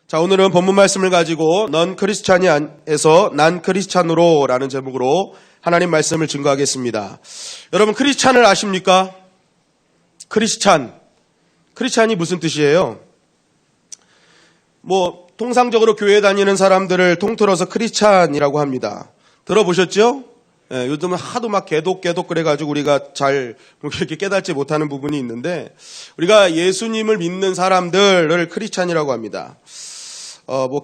자, 오늘은 본문 말씀을 가지고 넌 크리스찬이에서 난 크리스찬으로 라는 제목으로 하나님 말씀을 증거하겠습니다. 여러분, 크리스찬을 아십니까? 크리스찬이 무슨 뜻이에요? 통상적으로 교회 다니는 사람들을 통틀어서 크리스찬이라고 합니다. 들어보셨죠? 예, 요즘은 하도 막 개독 그래가지고 우리가 잘 이렇게 깨닫지 못하는 부분이 있는데, 우리가 예수님을 믿는 사람들을 크리스찬이라고 합니다.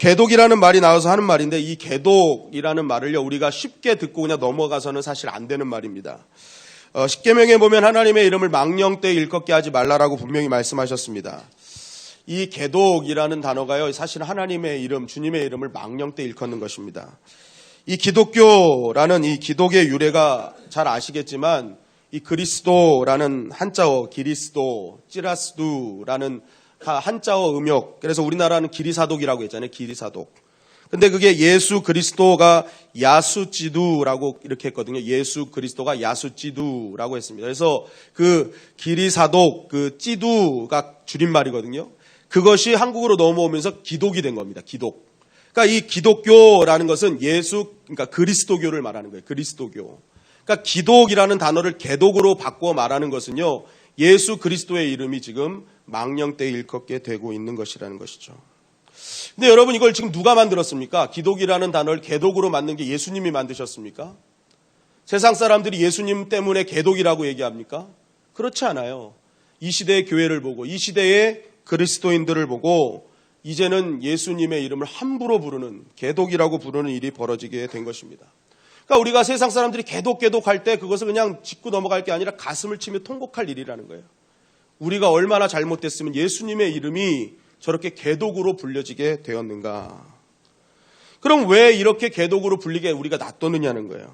개독이라는 말이 나와서 하는 말인데, 이 개독이라는 말을요, 우리가 쉽게 듣고 그냥 넘어가서는 사실 안 되는 말입니다. 십계명에 보면 하나님의 이름을 망령되이 일컫게 하지 말라라고 분명히 말씀하셨습니다. 이 개독이라는 단어가요, 사실 하나님의 이름, 주님의 이름을 망령되이 일컫는 것입니다. 이 기독교라는 이 기독의 유래가 잘 아시겠지만, 이 그리스도라는 한자어, 기리스도, 찌라스두라는 한자어 음역, 그래서 우리나라는 기리사독이라고 했잖아요. 기리사독. 근데 그게 예수 그리스도가 야수찌두라고 이렇게 했거든요. 예수 그리스도가 야수찌두라고 했습니다. 그래서 그 기리사독, 그 찌두가 줄임말이거든요. 그것이 한국으로 넘어오면서 기독이 된 겁니다. 기독. 그러니까 이 기독교라는 것은 그러니까 그리스도교를 말하는 거예요. 그리스도교. 그러니까 기독이라는 단어를 개독으로 바꿔 말하는 것은요, 예수 그리스도의 이름이 지금 망령되이 일컫게 되고 있는 것이라는 것이죠. 근데 여러분, 이걸 지금 누가 만들었습니까? 기독이라는 단어를 개독으로 만든 게 예수님이 만드셨습니까? 세상 사람들이 예수님 때문에 개독이라고 얘기합니까? 그렇지 않아요. 이 시대의 교회를 보고, 이 시대의 그리스도인들을 보고 이제는 예수님의 이름을 함부로 부르는, 개독이라고 부르는 일이 벌어지게 된 것입니다. 그러니까 우리가 세상 사람들이 개독할 때 그것을 그냥 짚고 넘어갈 게 아니라 가슴을 치며 통곡할 일이라는 거예요. 우리가 얼마나 잘못됐으면 예수님의 이름이 저렇게 개독으로 불려지게 되었는가. 그럼 왜 이렇게 개독으로 불리게 우리가 놔뒀느냐는 거예요.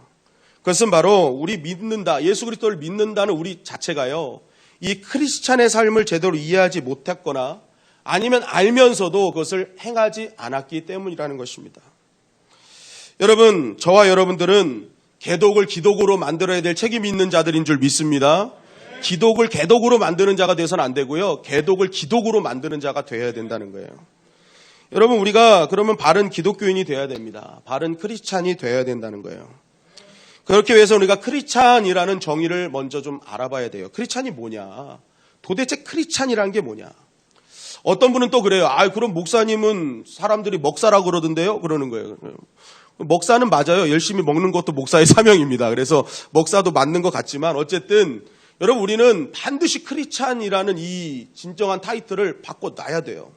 그것은 바로 우리 믿는다, 예수 그리스도를 믿는다는 우리 자체가요, 이 크리스찬의 삶을 제대로 이해하지 못했거나 아니면 알면서도 그것을 행하지 않았기 때문이라는 것입니다. 여러분, 저와 여러분들은 개독을 기독으로 만들어야 될 책임이 있는 자들인 줄 믿습니다. 기독을 개독으로 만드는 자가 되어서는 안 되고요, 개독을 기독으로 만드는 자가 되어야 된다는 거예요. 여러분, 우리가 그러면 바른 기독교인이 되어야 됩니다. 바른 크리스찬이 되어야 된다는 거예요. 그렇기 위해서 우리가 크리스찬이라는 정의를 먼저 좀 알아봐야 돼요. 크리스찬이 뭐냐? 도대체 크리스찬이라는 게 뭐냐? 어떤 분은 또 그래요. 그럼 목사님은 사람들이 먹사라고 그러던데요? 그러는 거예요. 먹사는 맞아요. 열심히 먹는 것도 목사의 사명입니다. 그래서 먹사도 맞는 것 같지만 어쨌든 여러분, 우리는 반드시 크리스찬이라는 이 진정한 타이틀을 바꿔놔야 돼요.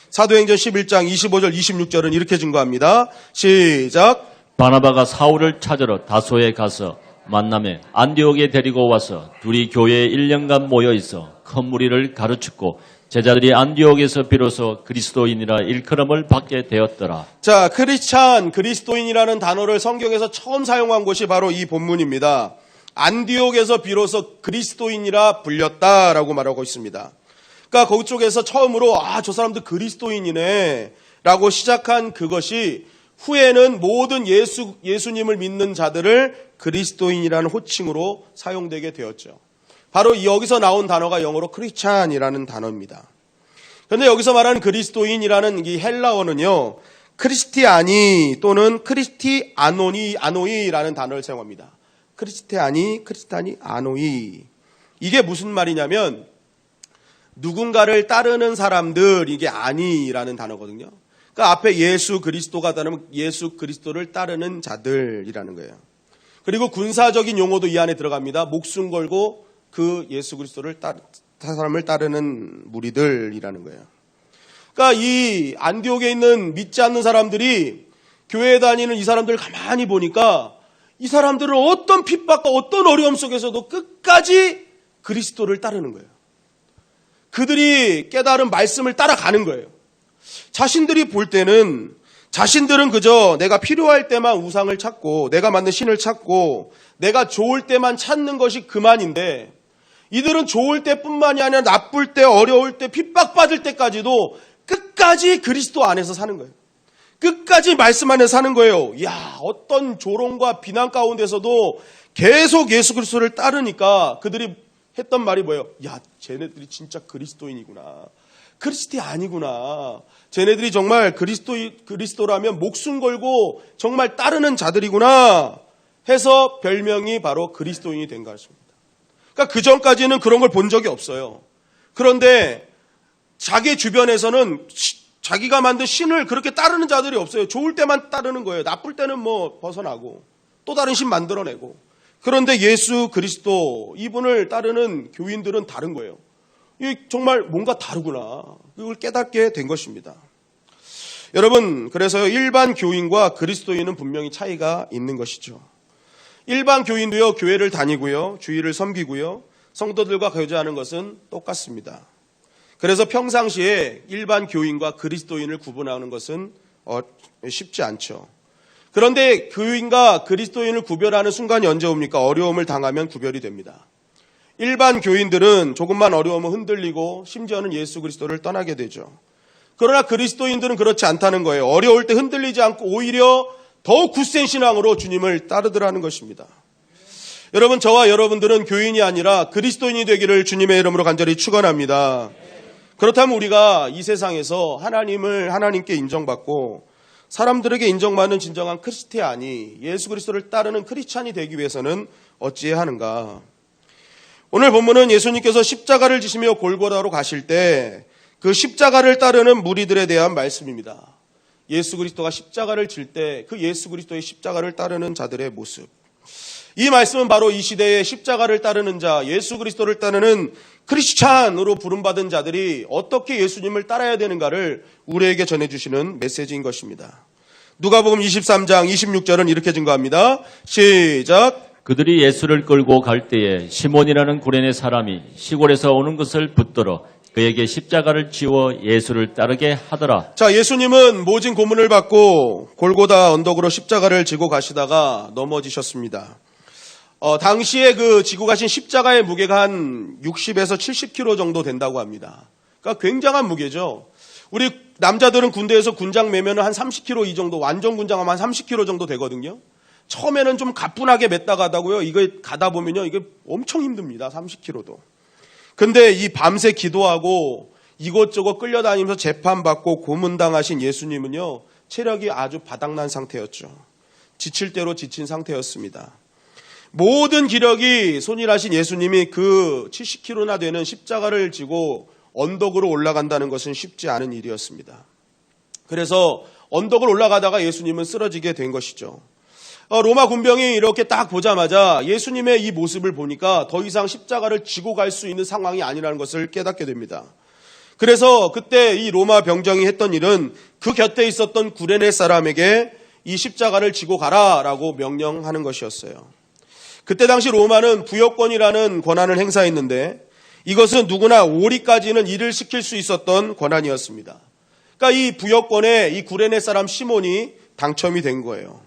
사도행전 11장 25절 26절은 이렇게 증거합니다. 시작. 바나바가 사울을 찾으러 다소에 가서 만남에 안디옥에 데리고 와서 둘이 교회에 1년간 모여 있어 큰 무리를 가르쳤고 제자들이 안디옥에서 비로소 그리스도인이라 일컬음을 받게 되었더라. 자, 크리스찬, 그리스도인이라는 단어를 성경에서 처음 사용한 곳이 바로 이 본문입니다. 안디옥에서 비로소 그리스도인이라 불렸다라고 말하고 있습니다. 그러니까 그쪽에서 처음으로 저 사람들 그리스도인이네 라고 시작한 그것이 후에는 모든 예수님을 믿는 자들을 그리스도인이라는 호칭으로 사용되게 되었죠. 바로 여기서 나온 단어가 영어로 크리스찬이라는 단어입니다. 그런데 여기서 말하는 그리스도인이라는 이 헬라어는요, 크리스티아니 또는 크리스티아노이라는 단어를 사용합니다. 크리스티아니, 아노이. 이게 무슨 말이냐면 누군가를 따르는 사람들, 이게 아니라는 단어거든요. 그러니까 앞에 예수 그리스도가 따르면 예수 그리스도를 따르는 자들이라는 거예요. 그리고 군사적인 용어도 이 안에 들어갑니다. 목숨 걸고 그 예수 그리스도를 사람을 따르는 무리들이라는 거예요. 그러니까 이 안디옥에 있는 믿지 않는 사람들이 교회에 다니는 이 사람들을 가만히 보니까 이 사람들은 어떤 핍박과 어떤 어려움 속에서도 끝까지 그리스도를 따르는 거예요. 그들이 깨달은 말씀을 따라가는 거예요. 자신들이 볼 때는 자신들은 그저 내가 필요할 때만 우상을 찾고 내가 만든 신을 찾고 내가 좋을 때만 찾는 것이 그만인데, 이들은 좋을 때뿐만이 아니라 나쁠 때, 어려울 때, 핍박받을 때까지도 끝까지 그리스도 안에서 사는 거예요. 끝까지 말씀 안에 사는 거예요. 어떤 조롱과 비난 가운데서도 계속 예수 그리스도를 따르니까 그들이 했던 말이 뭐예요? 쟤네들이 진짜 그리스도인이구나. 크리스티 아니구나. 쟤네들이 정말 그리스도라면 목숨 걸고 정말 따르는 자들이구나 해서 별명이 바로 그리스도인이 된 것입니다. 그러니까 그 전까지는 그런 걸 본 적이 없어요. 그런데 자기 주변에서는 자기가 만든 신을 그렇게 따르는 자들이 없어요. 좋을 때만 따르는 거예요. 나쁠 때는 뭐 벗어나고 또 다른 신 만들어내고. 그런데 예수 그리스도 이분을 따르는 교인들은 다른 거예요. 이 정말 뭔가 다르구나. 이걸 깨닫게 된 것입니다. 여러분, 그래서 일반 교인과 그리스도인은 분명히 차이가 있는 것이죠. 일반 교인도요, 교회를 다니고요, 주일을 섬기고요, 성도들과 교제하는 것은 똑같습니다. 그래서 평상시에 일반 교인과 그리스도인을 구분하는 것은 쉽지 않죠. 그런데 교인과 그리스도인을 구별하는 순간이 언제 옵니까? 어려움을 당하면 구별이 됩니다. 일반 교인들은 조금만 어려우면 흔들리고 심지어는 예수 그리스도를 떠나게 되죠. 그러나 그리스도인들은 그렇지 않다는 거예요. 어려울 때 흔들리지 않고 오히려 더욱 굳센 신앙으로 주님을 따르더라는 것입니다. 여러분, 저와 여러분들은 교인이 아니라 그리스도인이 되기를 주님의 이름으로 간절히 축원합니다. 그렇다면 우리가 이 세상에서 하나님께 인정받고 사람들에게 인정받는 진정한 크리스티안이 예수 그리스도를 따르는 크리스찬이 되기 위해서는 어찌해야 하는가? 오늘 본문은 예수님께서 십자가를 지시며 골고다로 가실 때 그 십자가를 따르는 무리들에 대한 말씀입니다. 예수 그리스도가 십자가를 질 때 그 예수 그리스도의 십자가를 따르는 자들의 모습. 이 말씀은 바로 이 시대에 십자가를 따르는 자, 예수 그리스도를 따르는 크리스찬으로 부름받은 자들이 어떻게 예수님을 따라야 되는가를 우리에게 전해주시는 메시지인 것입니다. 누가복음 23장 26절은 이렇게 증거합니다. 시작. 그들이 예수를 끌고 갈 때에 시몬이라는 구레네 사람이 시골에서 오는 것을 붙들어 그에게 십자가를 지워 예수를 따르게 하더라. 자, 예수님은 모진 고문을 받고 골고다 언덕으로 십자가를 지고 가시다가 넘어지셨습니다. 당시에 그 지고 가신 십자가의 무게가 한 60에서 70kg 정도 된다고 합니다. 그러니까 굉장한 무게죠. 우리 남자들은 군대에서 군장 매면 한 30kg 이 정도, 완전 군장하면 한 30kg 정도 되거든요. 처음에는 좀 가뿐하게 맸다 가다고요. 이거 가다 보면요, 이게 엄청 힘듭니다. 30kg도. 근데 이 밤새 기도하고 이것저것 끌려다니면서 재판받고 고문당하신 예수님은요, 체력이 아주 바닥난 상태였죠. 지칠 대로 지친 상태였습니다. 모든 기력이 손일하신 예수님이 그 70kg나 되는 십자가를 지고 언덕으로 올라간다는 것은 쉽지 않은 일이었습니다. 그래서 언덕을 올라가다가 예수님은 쓰러지게 된 것이죠. 로마 군병이 이렇게 딱 보자마자 예수님의 이 모습을 보니까 더 이상 십자가를 지고 갈 수 있는 상황이 아니라는 것을 깨닫게 됩니다. 그래서 그때 이 로마 병정이 했던 일은 그 곁에 있었던 구레네 사람에게 이 십자가를 지고 가라라고 명령하는 것이었어요. 그때 당시 로마는 부여권이라는 권한을 행사했는데 이것은 누구나 오리까지는 일을 시킬 수 있었던 권한이었습니다. 그러니까 이 부여권에 이 구레네 사람 시몬이 당첨이 된 거예요.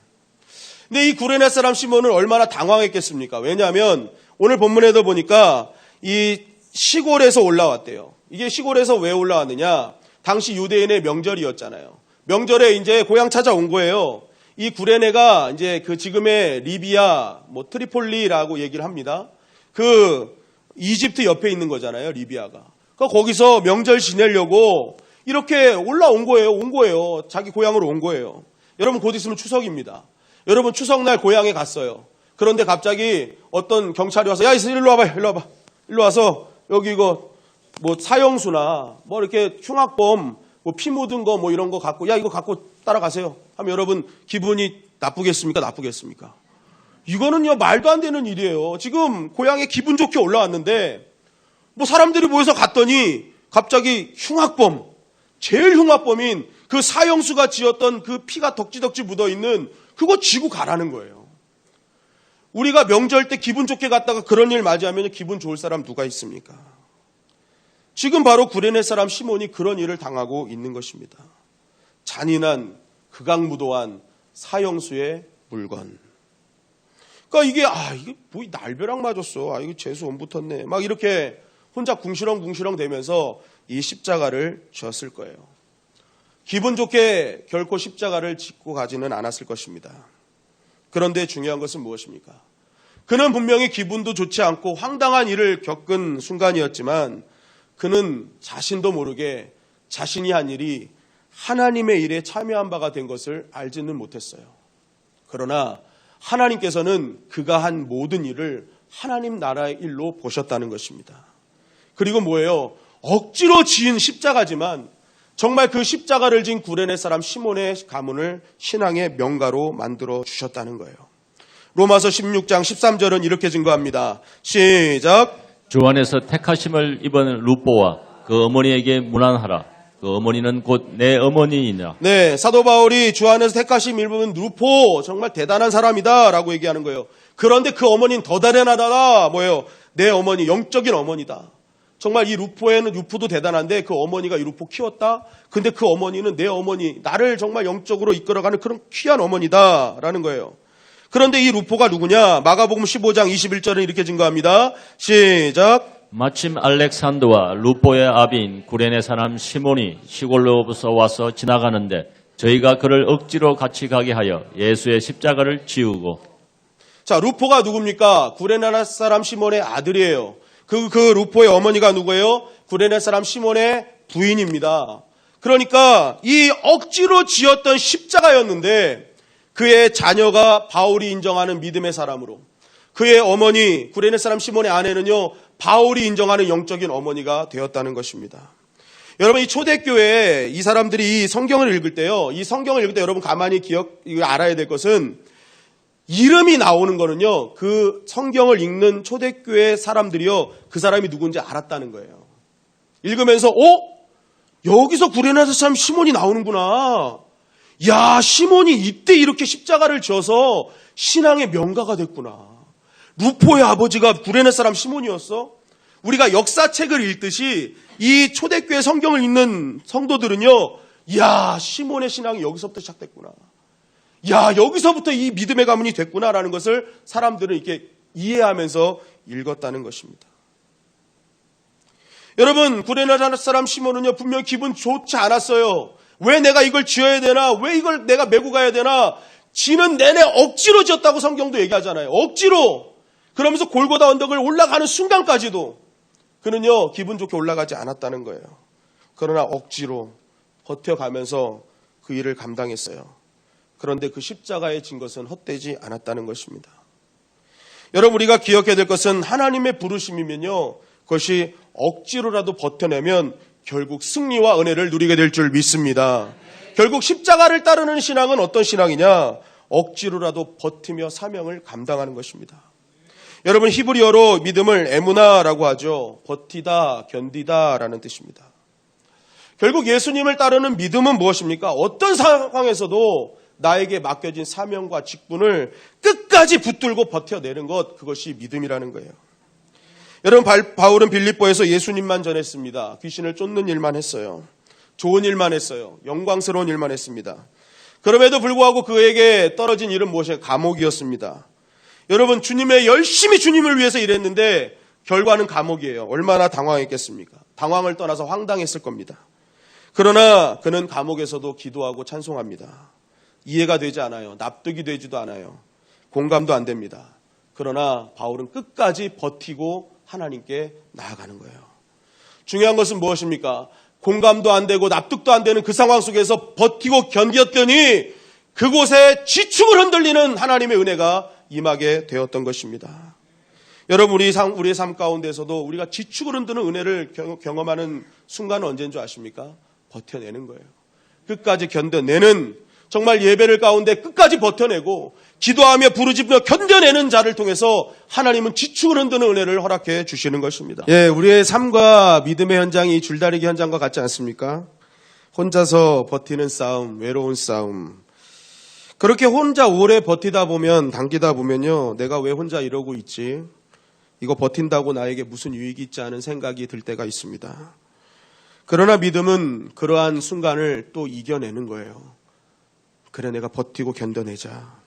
근데 이 구레네 사람 시몬은 얼마나 당황했겠습니까? 왜냐하면 오늘 본문에도 보니까 이 시골에서 올라왔대요. 이게 시골에서 왜 올라왔느냐? 당시 유대인의 명절이었잖아요. 명절에 이제 고향 찾아온 거예요. 이 구레네가 이제 그 지금의 리비아, 트리폴리라고 얘기를 합니다. 그 이집트 옆에 있는 거잖아요, 리비아가. 그러니까 거기서 명절 지내려고 이렇게 올라온 거예요. 온 거예요. 자기 고향으로 온 거예요. 여러분 곧 있으면 추석입니다. 여러분 추석날 고향에 갔어요. 그런데 갑자기 어떤 경찰이 와서 야, 일로 와봐, 일로 와봐. 일로 와서 여기 이거 사형수나 이렇게 흉악범 피 묻은 거 이런 거 갖고 야, 이거 갖고 따라가세요. 하면 여러분 기분이 나쁘겠습니까? 나쁘겠습니까? 이거는요, 말도 안 되는 일이에요. 지금 고향에 기분 좋게 올라왔는데 사람들이 모여서 갔더니 갑자기 흉악범, 제일 흉악범인 그 사형수가 지었던 그 피가 덕지덕지 묻어있는 그거 지고 가라는 거예요. 우리가 명절 때 기분 좋게 갔다가 그런 일 맞이하면 기분 좋을 사람 누가 있습니까? 지금 바로 구레네 사람 시몬이 그런 일을 당하고 있는 것입니다. 잔인한 극악무도한 사형수의 물건. 그러니까 이게 날벼락 맞았어. 이거 재수 온 붙었네. 막 이렇게 혼자 궁시렁궁시렁 되면서 이 십자가를 쥐었을 거예요. 기분 좋게 결코 십자가를 짚고 가지는 않았을 것입니다. 그런데 중요한 것은 무엇입니까? 그는 분명히 기분도 좋지 않고 황당한 일을 겪은 순간이었지만 그는 자신도 모르게 자신이 한 일이 하나님의 일에 참여한 바가 된 것을 알지는 못했어요. 그러나 하나님께서는 그가 한 모든 일을 하나님 나라의 일로 보셨다는 것입니다. 그리고 뭐예요? 억지로 지은 십자가지만 정말 그 십자가를 진 구레네 사람 시몬의 가문을 신앙의 명가로 만들어 주셨다는 거예요. 로마서 16장 13절은 이렇게 증거합니다. 시작. 주 안에서 택하심을 입은 루포와 그 어머니에게 문안하라. 그 어머니는 곧 내 어머니이냐. 네, 사도 바울이 주 안에서 택하심 입은 루포 정말 대단한 사람이다 라고 얘기하는 거예요. 그런데 그 어머니는 더 대단하다. 뭐예요? 내 어머니, 영적인 어머니다. 정말 이 루포도 대단한데 그 어머니가 이 루포 키웠다? 근데 그 어머니는 내 어머니, 나를 정말 영적으로 이끌어가는 그런 귀한 어머니다라는 거예요. 그런데 이 루포가 누구냐? 마가복음 15장 21절은 이렇게 증거합니다. 시작. 마침 알렉산더와 루포의 아비인 구레네 사람 시몬이 시골로부터 와서 지나가는데 저희가 그를 억지로 같이 가게 하여 예수의 십자가를 지우고. 자, 루포가 누굽니까? 구레네 사람 시몬의 아들이에요. 그 루포의 어머니가 누구예요? 구레네 사람 시몬의 부인입니다. 그러니까 이 억지로 지었던 십자가였는데 그의 자녀가 바울이 인정하는 믿음의 사람으로, 그의 어머니 구레네 사람 시몬의 아내는요 바울이 인정하는 영적인 어머니가 되었다는 것입니다. 여러분, 이 초대교회에 이 사람들이 이 성경을 읽을 때요, 이 성경을 읽을 때 여러분 가만히 알아야 될 것은 이름이 나오는 거는요, 그 성경을 읽는 초대교회 사람들이요, 그 사람이 누군지 알았다는 거예요. 읽으면서, 여기서 구레네 사람 시몬이 나오는구나. 야, 시몬이 이때 이렇게 십자가를 지어서 신앙의 명가가 됐구나. 루포의 아버지가 구레네 사람 시몬이었어? 우리가 역사책을 읽듯이 이 초대교회 성경을 읽는 성도들은요, 야, 시몬의 신앙이 여기서부터 시작됐구나. 야, 여기서부터 이 믿음의 가문이 됐구나라는 것을 사람들은 이렇게 이해하면서 읽었다는 것입니다. 여러분, 구레네 사람 시몬은요, 분명히 기분 좋지 않았어요. 왜 내가 이걸 지어야 되나? 왜 이걸 내가 메고 가야 되나? 지는 내내 억지로 지었다고 성경도 얘기하잖아요. 억지로. 그러면서 골고다 언덕을 올라가는 순간까지도 그는요, 기분 좋게 올라가지 않았다는 거예요. 그러나 억지로 버텨가면서 그 일을 감당했어요. 그런데 그 십자가에 진 것은 헛되지 않았다는 것입니다. 여러분, 우리가 기억해야 될 것은 하나님의 부르심이면요, 그것이 억지로라도 버텨내면 결국 승리와 은혜를 누리게 될 줄 믿습니다. 결국 십자가를 따르는 신앙은 어떤 신앙이냐? 억지로라도 버티며 사명을 감당하는 것입니다. 여러분, 히브리어로 믿음을 에무나라고 하죠. 버티다, 견디다라는 뜻입니다. 결국 예수님을 따르는 믿음은 무엇입니까? 어떤 상황에서도 나에게 맡겨진 사명과 직분을 끝까지 붙들고 버텨내는 것, 그것이 믿음이라는 거예요. 여러분, 바울은 빌립보에서 예수님만 전했습니다. 귀신을 쫓는 일만 했어요. 좋은 일만 했어요. 영광스러운 일만 했습니다. 그럼에도 불구하고 그에게 떨어진 일은 무엇이에요? 감옥이었습니다. 여러분, 열심히 주님을 위해서 일했는데 결과는 감옥이에요. 얼마나 당황했겠습니까? 당황을 떠나서 황당했을 겁니다. 그러나 그는 감옥에서도 기도하고 찬송합니다. 이해가 되지 않아요. 납득이 되지도 않아요. 공감도 안 됩니다. 그러나 바울은 끝까지 버티고 하나님께 나아가는 거예요. 중요한 것은 무엇입니까? 공감도 안 되고 납득도 안 되는 그 상황 속에서 버티고 견뎠더니 그곳에 지축을 흔들리는 하나님의 은혜가 임하게 되었던 것입니다. 여러분, 우리의 삶 가운데서도 우리가 지축을 흔드는 은혜를 경험하는 순간은 언제인 줄 아십니까? 버텨내는 거예요. 끝까지 견뎌내는, 정말 예배를 가운데 끝까지 버텨내고 기도하며 부르짖으며 견뎌내는 자를 통해서 하나님은 지축을 흔드는 은혜를 허락해 주시는 것입니다. 예, 우리의 삶과 믿음의 현장이 줄다리기 현장과 같지 않습니까? 혼자서 버티는 싸움, 외로운 싸움. 그렇게 혼자 오래 버티다 보면, 당기다 보면요, 내가 왜 혼자 이러고 있지? 이거 버틴다고 나에게 무슨 유익이 있지 않은 생각이 들 때가 있습니다. 그러나 믿음은 그러한 순간을 또 이겨내는 거예요. 그래, 내가 버티고 견뎌내자.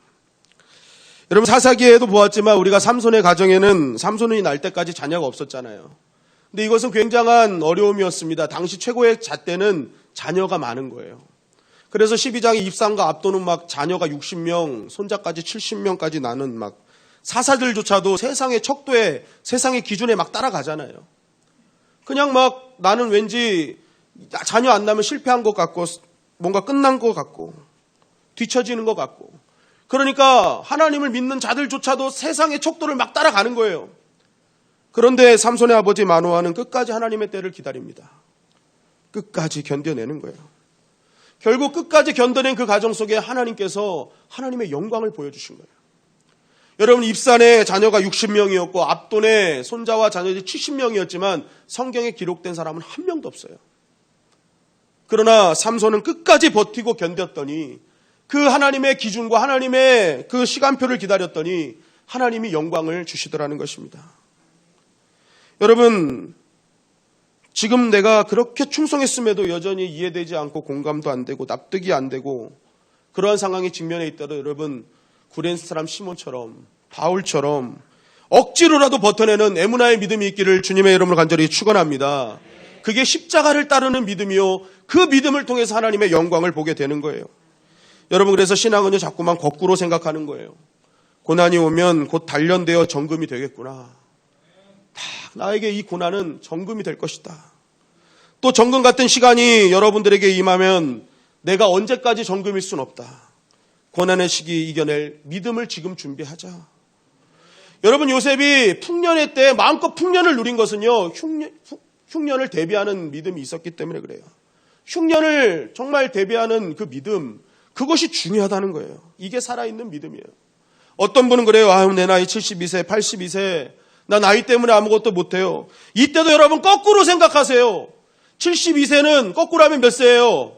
여러분, 사사기에도 보았지만 우리가 삼손의 가정에는 삼손이 날 때까지 자녀가 없었잖아요. 근데 이것은 굉장한 어려움이었습니다. 당시 최고의 잣대는 자녀가 많은 거예요. 그래서 12장의 입상과 압도는 막 자녀가 60명, 손자까지 70명까지 나는 막 사사들조차도 세상의 척도에, 세상의 기준에 막 따라가잖아요. 그냥 막 나는 왠지 자녀 안 낳으면 실패한 것 같고 뭔가 끝난 것 같고 뒤처지는 것 같고 그러니까 하나님을 믿는 자들조차도 세상의 척도를 막 따라가는 거예요. 그런데 삼손의 아버지 마노아는 끝까지 하나님의 때를 기다립니다. 끝까지 견뎌내는 거예요. 결국 끝까지 견뎌낸 그 가정 속에 하나님께서 하나님의 영광을 보여주신 거예요. 여러분 입산에 자녀가 60명이었고 압돈에 손자와 자녀들이 70명이었지만 성경에 기록된 사람은 한 명도 없어요. 그러나 삼손은 끝까지 버티고 견뎠더니 그 하나님의 기준과 하나님의 그 시간표를 기다렸더니 하나님이 영광을 주시더라는 것입니다. 여러분 지금 내가 그렇게 충성했음에도 여전히 이해되지 않고 공감도 안 되고 납득이 안 되고 그러한 상황에 직면해 있더라도 여러분 구레네 사람 시몬처럼 바울처럼 억지로라도 버텨내는 에무나의 믿음이 있기를 주님의 이름으로 간절히 축원합니다. 그게 십자가를 따르는 믿음이요. 그 믿음을 통해서 하나님의 영광을 보게 되는 거예요. 여러분 그래서 신앙은요 자꾸만 거꾸로 생각하는 거예요. 고난이 오면 곧 단련되어 정금이 되겠구나. 나에게 이 고난은 정금이 될 것이다. 또 정금 같은 시간이 여러분들에게 임하면 내가 언제까지 정금일 순 없다. 고난의 시기 이겨낼 믿음을 지금 준비하자. 여러분 요셉이 풍년의 때 마음껏 풍년을 누린 것은요 흉년을 대비하는 믿음이 있었기 때문에 그래요. 흉년을 정말 대비하는 그 믿음 그것이 중요하다는 거예요. 이게 살아있는 믿음이에요. 어떤 분은 그래요. 아유 내 나이 72세 82세 나 나이 때문에 아무것도 못해요. 이때도 여러분 거꾸로 생각하세요. 72세는 거꾸로 하면 몇 세예요?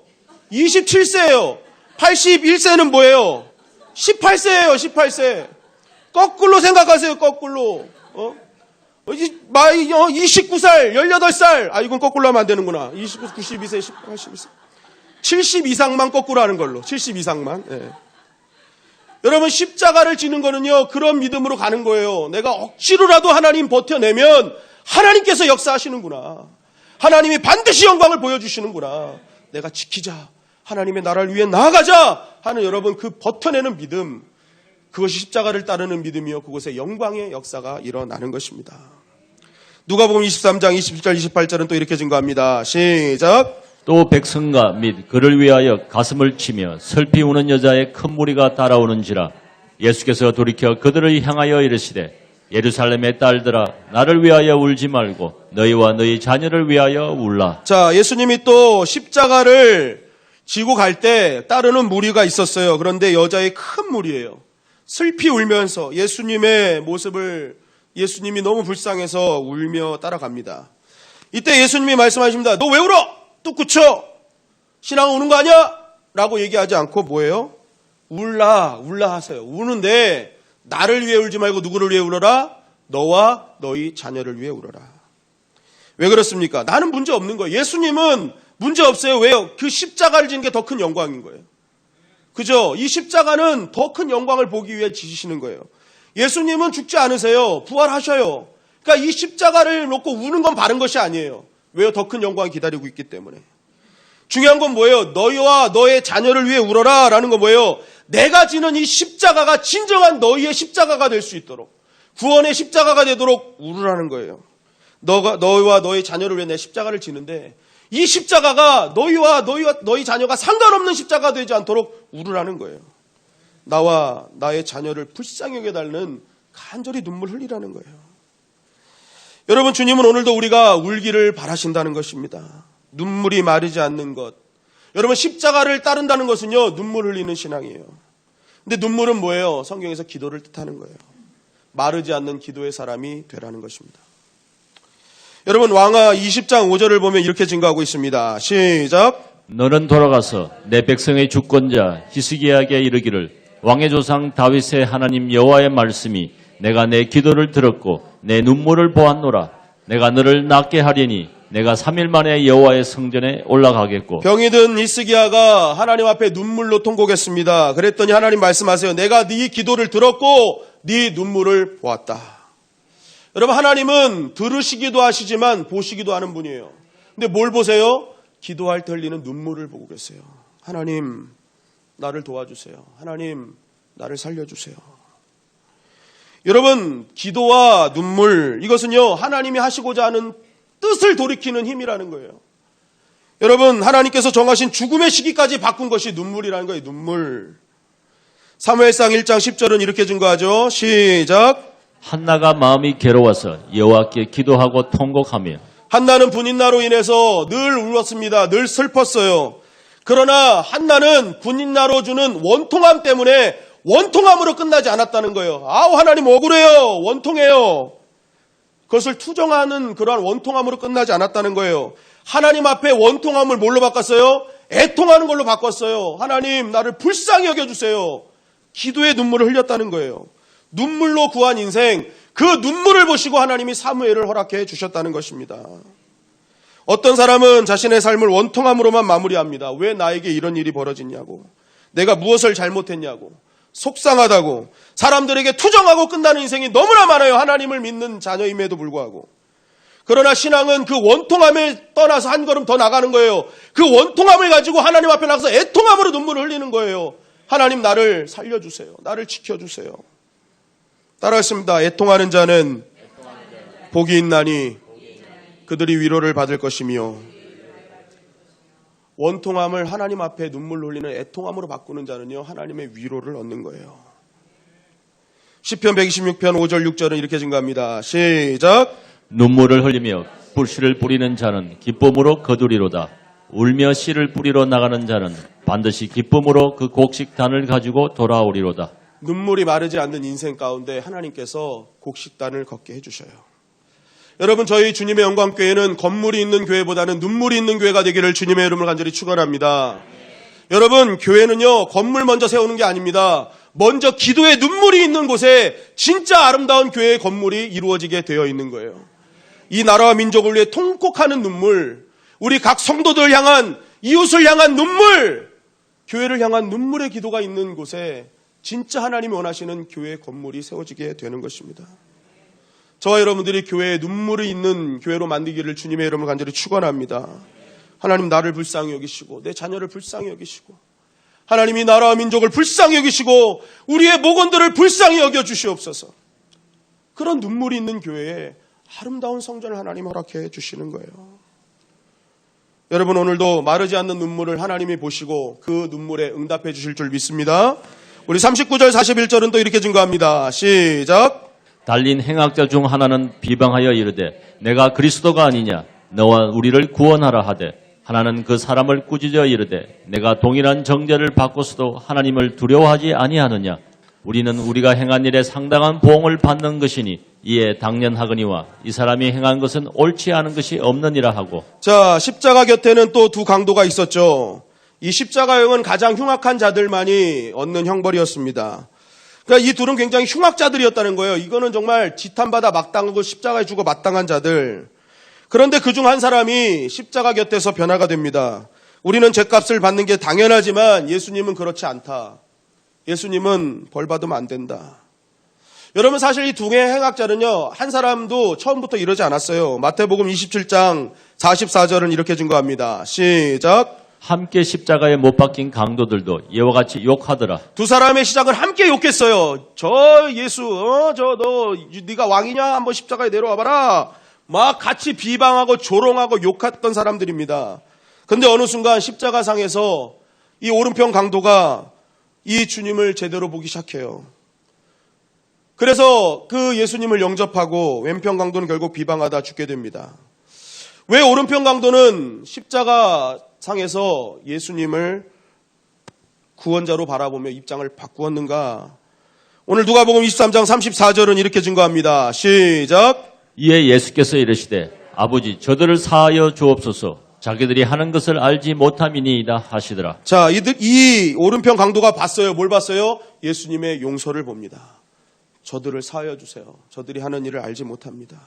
27세예요. 81세는 뭐예요? 18세예요. 18세. 거꾸로 생각하세요. 거꾸로. 29살, 18살. 아 이건 거꾸로 하면 안 되는구나. 29, 92세, 82세. 70 이상만 거꾸로 하는 걸로. 70 이상만. 예. 여러분 십자가를 지는 거는요 그런 믿음으로 가는 거예요. 내가 억지로라도 하나님 버텨내면 하나님께서 역사하시는구나. 하나님이 반드시 영광을 보여주시는구나. 내가 지키자. 하나님의 나라를 위해 나아가자 하는 여러분 그 버텨내는 믿음 그것이 십자가를 따르는 믿음이요. 그곳에 영광의 역사가 일어나는 것입니다. 누가복음 23장 27절 28절은 또 이렇게 증거합니다. 시작. 또 백성과 및 그를 위하여 가슴을 치며 슬피 우는 여자의 큰 무리가 따라오는지라 예수께서 돌이켜 그들을 향하여 이르시되 예루살렘의 딸들아 나를 위하여 울지 말고 너희와 너희 자녀를 위하여 울라. 자, 예수님이 또 십자가를 지고 갈 때 따르는 무리가 있었어요. 그런데 여자의 큰 무리예요. 슬피 울면서 예수님의 모습을 예수님이 너무 불쌍해서 울며 따라갑니다. 이때 예수님이 말씀하십니다. 너 왜 울어? 뚝 굳혀. 신앙 우는 거 아니야? 라고 얘기하지 않고 뭐예요? 울라 하세요. 우는데 나를 위해 울지 말고 누구를 위해 울어라? 너와 너희 자녀를 위해 울어라. 왜 그렇습니까? 나는 문제 없는 거예요. 예수님은 문제 없어요. 왜요? 그 십자가를 지는 게 더 큰 영광인 거예요. 그죠? 이 십자가는 더 큰 영광을 보기 위해 지시는 거예요. 예수님은 죽지 않으세요. 부활하셔요. 그러니까 이 십자가를 놓고 우는 건 바른 것이 아니에요. 왜요? 더 큰 영광이 기다리고 있기 때문에. 중요한 건 뭐예요? 너희와 너의 자녀를 위해 울어라 라는 건 뭐예요? 내가 지는 이 십자가가 진정한 너희의 십자가가 될 수 있도록 구원의 십자가가 되도록 울으라는 거예요. 너희와 너의 자녀를 위해 내 십자가를 지는데 이 십자가가 너희와 너희 자녀가 상관없는 십자가가 되지 않도록 울으라는 거예요. 나와 나의 자녀를 불쌍히 여겨달라는 간절히 눈물 흘리라는 거예요. 여러분 주님은 오늘도 우리가 울기를 바라신다는 것입니다. 눈물이 마르지 않는 것. 여러분 십자가를 따른다는 것은요 눈물 흘리는 신앙이에요. 근데 눈물은 뭐예요? 성경에서 기도를 뜻하는 거예요. 마르지 않는 기도의 사람이 되라는 것입니다. 여러분 왕하 20장 5절을 보면 이렇게 증거하고 있습니다. 시작. 너는 돌아가서 내 백성의 주권자 히스기야에게 이르기를 왕의 조상 다윗의 하나님 여호와의 말씀이 내가 내 기도를 들었고 내 눈물을 보았노라. 내가 너를 낫게 하리니 내가 3일 만에 여호와의 성전에 올라가겠고. 병이 든 히스기야가 하나님 앞에 눈물로 통곡했습니다. 그랬더니 하나님 말씀하세요. 내가 네 기도를 들었고 네 눈물을 보았다. 여러분 하나님은 들으시기도 하시지만 보시기도 하는 분이에요. 근데 뭘 보세요? 기도할 때 흘리는 눈물을 보고 계세요. 하나님 나를 도와주세요. 하나님 나를 살려주세요. 여러분 기도와 눈물 이것은요 하나님이 하시고자 하는 뜻을 돌이키는 힘이라는 거예요. 여러분, 하나님께서 정하신 죽음의 시기까지 바꾼 것이 눈물이라는 거예요. 눈물. 사무엘상 1장 10절은 이렇게 증거하죠. 시작. 한나가 마음이 괴로워서 여호와께 기도하고 통곡하며 한나는 분인나로 인해서 늘 울었습니다. 늘 슬펐어요. 그러나 한나는 분인나로 주는 원통함 때문에 원통함으로 끝나지 않았다는 거예요. 아우, 하나님 억울해요. 원통해요. 그것을 투정하는 그러한 원통함으로 끝나지 않았다는 거예요. 하나님 앞에 원통함을 뭘로 바꿨어요? 애통하는 걸로 바꿨어요. 하나님, 나를 불쌍히 여겨주세요. 기도의 눈물을 흘렸다는 거예요. 눈물로 구한 인생, 그 눈물을 보시고 하나님이 사무엘을 허락해 주셨다는 것입니다. 어떤 사람은 자신의 삶을 원통함으로만 마무리합니다. 왜 나에게 이런 일이 벌어지냐고, 내가 무엇을 잘못했냐고, 속상하다고, 사람들에게 투정하고 끝나는 인생이 너무나 많아요. 하나님을 믿는 자녀임에도 불구하고. 그러나 신앙은 그 원통함을 떠나서 한 걸음 더 나가는 거예요. 그 원통함을 가지고 하나님 앞에 나가서 애통함으로 눈물을 흘리는 거예요. 하나님, 나를 살려주세요. 나를 지켜주세요. 따라했습니다. 애통하는 자는 복이 있나니 그들이 위로를 받을 것이며, 원통함을 하나님 앞에 눈물로 흘리는 애통함으로 바꾸는 자는요, 하나님의 위로를 얻는 거예요. 시편 126편 5절 6절은 이렇게 증가합니다. 시작. 눈물을 흘리며 불씨를 뿌리는 자는 기쁨으로 거두리로다. 울며 씨를 뿌리러 나가는 자는 반드시 기쁨으로 그 곡식단을 가지고 돌아오리로다. 눈물이 마르지 않는 인생 가운데 하나님께서 곡식단을 걷게 해주셔요. 여러분, 저희 주님의 영광교회는 건물이 있는 교회보다는 눈물이 있는 교회가 되기를 주님의 이름으로 간절히 축원합니다. 여러분, 교회는요, 건물 먼저 세우는 게 아닙니다. 먼저 기도의 눈물이 있는 곳에 진짜 아름다운 교회의 건물이 이루어지게 되어 있는 거예요. 이 나라와 민족을 위해 통곡하는 눈물, 우리 각 성도들 향한, 이웃을 향한 눈물, 교회를 향한 눈물의 기도가 있는 곳에 진짜 하나님이 원하시는 교회의 건물이 세워지게 되는 것입니다. 저와 여러분들이 교회에 눈물이 있는 교회로 만들기를 주님의 이름으로 간절히 축원합니다. 하나님, 나를 불쌍히 여기시고 내 자녀를 불쌍히 여기시고, 하나님이 나라와 민족을 불쌍히 여기시고 우리의 목원들을 불쌍히 여겨주시옵소서. 그런 눈물이 있는 교회에 아름다운 성전을 하나님 허락해 주시는 거예요. 여러분, 오늘도 마르지 않는 눈물을 하나님이 보시고 그 눈물에 응답해 주실 줄 믿습니다. 우리 39절 41절은 또 이렇게 증거합니다. 시작. 달린 행악자 중 하나는 비방하여 이르되 내가 그리스도가 아니냐 너와 우리를 구원하라 하되, 하나는 그 사람을 꾸짖어 이르되 내가 동일한 정죄를 받고서도 하나님을 두려워하지 아니하느냐. 우리는 우리가 행한 일에 상당한 보응을 받는 것이니 이에 당연하거니와 이 사람이 행한 것은 옳지 않은 것이 없느니라 하고. 자, 십자가 곁에는 또 두 강도가 있었죠. 이 십자가형은 가장 흉악한 자들만이 얻는 형벌이었습니다. 그러니까 이 둘은 굉장히 흉악자들이었다는 거예요. 이거는 정말 지탄받아 마땅하고 십자가에 죽어 마땅한 자들. 그런데 그중 한 사람이 십자가 곁에서 변화가 됩니다. 우리는 죄값을 받는 게 당연하지만 예수님은 그렇지 않다. 예수님은 벌 받으면 안 된다. 여러분, 사실 이 두 개의 행악자는요, 한 사람도 처음부터 이러지 않았어요. 마태복음 27장 44절은 이렇게 증거합니다. 시작. 함께 십자가에 못 박힌 강도들도 이와 같이 욕하더라. 두 사람의 시작을 함께 욕했어요. 저 예수, 너 네가 왕이냐? 한번 십자가에 내려와 봐라. 막 같이 비방하고 조롱하고 욕했던 사람들입니다. 그런데 어느 순간 십자가상에서 이 오른편 강도가 이 주님을 제대로 보기 시작해요. 그래서 그 예수님을 영접하고 왼편 강도는 결국 비방하다 죽게 됩니다. 왜 오른편 강도는 십자가상에서 예수님을 구원자로 바라보며 입장을 바꾸었는가? 오늘 누가복음 23장 34절은 이렇게 증거합니다. 시작. 이에 예수께서 이르시되 아버지 저들을 사하여 주옵소서, 자기들이 하는 것을 알지 못함이니이다 하시더라. 자, 이 오른편 강도가 봤어요. 뭘 봤어요? 예수님의 용서를 봅니다. 저들을 사하여 주세요. 저들이 하는 일을 알지 못합니다.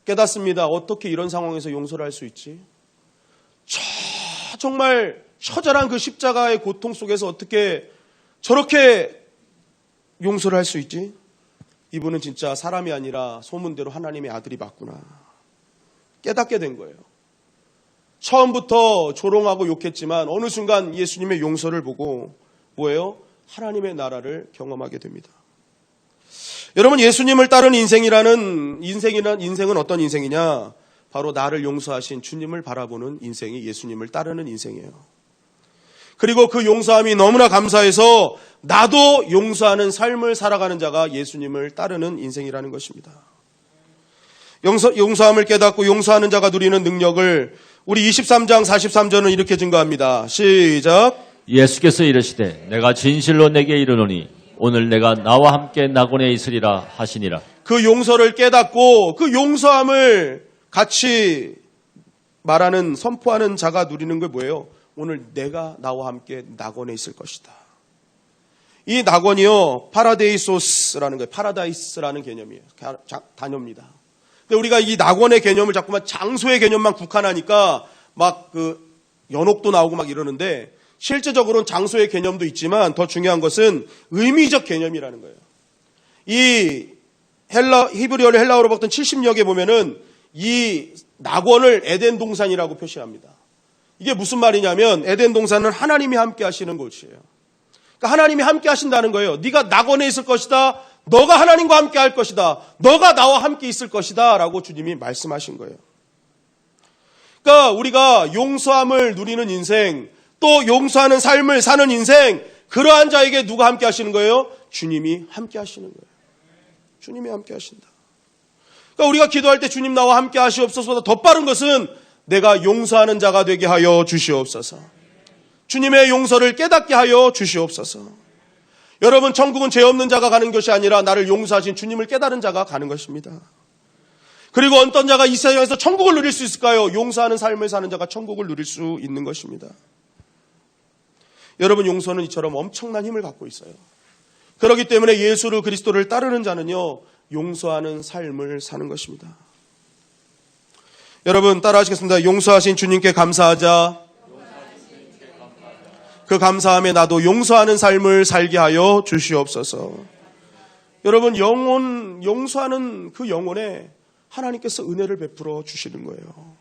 깨닫습니다. 어떻게 이런 상황에서 용서를 할 수 있지? 정말 처절한 그 십자가의 고통 속에서 어떻게 저렇게 용서를 할 수 있지? 이분은 진짜 사람이 아니라 소문대로 하나님의 아들이 맞구나. 깨닫게 된 거예요. 처음부터 조롱하고 욕했지만 어느 순간 예수님의 용서를 보고 뭐예요? 하나님의 나라를 경험하게 됩니다. 여러분, 예수님을 따른 인생은 어떤 인생이냐? 바로 나를 용서하신 주님을 바라보는 인생이 예수님을 따르는 인생이에요. 그리고 그 용서함이 너무나 감사해서 나도 용서하는 삶을 살아가는 자가 예수님을 따르는 인생이라는 것입니다. 용서함을 깨닫고 용서하는 자가 누리는 능력을 우리 23장 43절은 이렇게 증거합니다. 시작. 예수께서 이르시되 내가 진실로 내게 이르노니 오늘 내가 나와 함께 낙원에 있으리라 하시니라. 그 용서를 깨닫고 그 용서함을 같이 말하는 선포하는 자가 누리는 게 뭐예요? 오늘 내가 나와 함께 낙원에 있을 것이다. 이 낙원이요, 파라데이소스라는 거예요. 파라다이스라는 개념이에요. 단어입니다. 근데 우리가 이 낙원의 개념을 자꾸만 장소의 개념만 국한하니까 막 그 연옥도 나오고 막 이러는데 실제적으로는 장소의 개념도 있지만 더 중요한 것은 의미적 개념이라는 거예요. 이 히브리어를 헬라어로 바꾼 70역에 보면은 이 낙원을 에덴 동산이라고 표시합니다. 이게 무슨 말이냐면 에덴 동산은 하나님이 함께 하시는 곳이에요. 그러니까 하나님이 함께 하신다는 거예요. 네가 낙원에 있을 것이다. 너가 하나님과 함께 할 것이다. 너가 나와 함께 있을 것이다. 라고 주님이 말씀하신 거예요. 그러니까 우리가 용서함을 누리는 인생, 또 용서하는 삶을 사는 인생, 그러한 자에게 누가 함께 하시는 거예요? 주님이 함께 하시는 거예요. 주님이 함께 하신다. 그러니까 우리가 기도할 때 주님 나와 함께 하시옵소서보다 더 빠른 것은 내가 용서하는 자가 되게 하여 주시옵소서. 주님의 용서를 깨닫게 하여 주시옵소서. 여러분, 천국은 죄 없는 자가 가는 것이 아니라 나를 용서하신 주님을 깨달은 자가 가는 것입니다. 그리고 어떤 자가 이 세상에서 천국을 누릴 수 있을까요? 용서하는 삶을 사는 자가 천국을 누릴 수 있는 것입니다. 여러분, 용서는 이처럼 엄청난 힘을 갖고 있어요. 그렇기 때문에 예수를 그리스도를 따르는 자는요, 용서하는 삶을 사는 것입니다. 여러분, 따라하시겠습니다. 용서하신 주님께 감사하자. 그 감사함에 나도 용서하는 삶을 살게 하여 주시옵소서. 여러분, 용서하는 그 영혼에 하나님께서 은혜를 베풀어 주시는 거예요.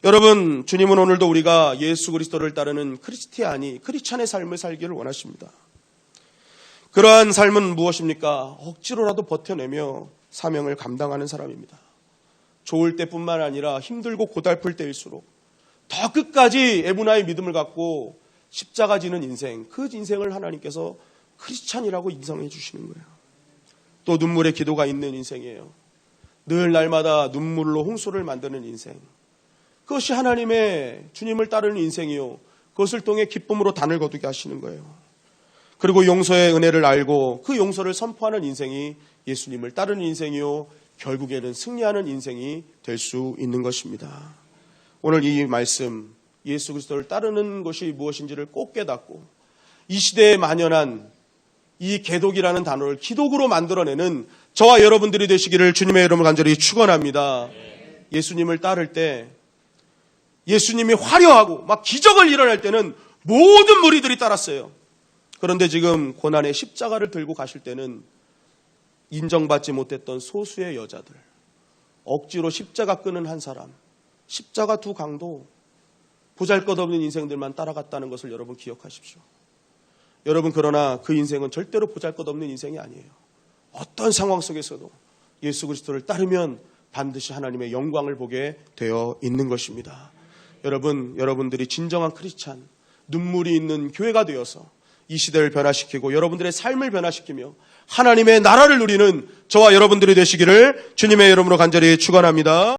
여러분, 주님은 오늘도 우리가 예수 그리스도를 따르는 크리스찬의 삶을 살기를 원하십니다. 그러한 삶은 무엇입니까? 억지로라도 버텨내며 사명을 감당하는 사람입니다. 좋을 때뿐만 아니라 힘들고 고달플 때일수록 더 끝까지 애분하의 믿음을 갖고 십자가 지는 인생, 그 인생을 하나님께서 크리스찬이라고 인정해 주시는 거예요. 또 눈물의 기도가 있는 인생이에요. 늘 날마다 눈물로 홍수를 만드는 인생. 그것이 하나님의 주님을 따르는 인생이요. 그것을 통해 기쁨으로 단을 거두게 하시는 거예요. 그리고 용서의 은혜를 알고 그 용서를 선포하는 인생이 예수님을 따르는 인생이요. 결국에는 승리하는 인생이 될 수 있는 것입니다. 오늘 이 말씀, 예수 그리스도를 따르는 것이 무엇인지를 꼭 깨닫고 이 시대에 만연한 이 개독이라는 단어를 기독으로 만들어내는 저와 여러분들이 되시기를 주님의 이름으로 간절히 축원합니다. 예수님을 따를 때 예수님이 화려하고 막 기적을 일어날 때는 모든 무리들이 따랐어요. 그런데 지금 고난의 십자가를 들고 가실 때는 인정받지 못했던 소수의 여자들, 억지로 십자가 끄는 한 사람, 십자가 두 강도 보잘것없는 인생들만 따라갔다는 것을 여러분 기억하십시오. 여러분, 그러나 그 인생은 절대로 보잘것없는 인생이 아니에요. 어떤 상황 속에서도 예수 그리스도를 따르면 반드시 하나님의 영광을 보게 되어 있는 것입니다. 여러분들이 진정한 크리스찬, 눈물이 있는 교회가 되어서 이 시대를 변화시키고 여러분들의 삶을 변화시키며 하나님의 나라를 누리는 저와 여러분들이 되시기를 주님의 이름으로 간절히 축원합니다.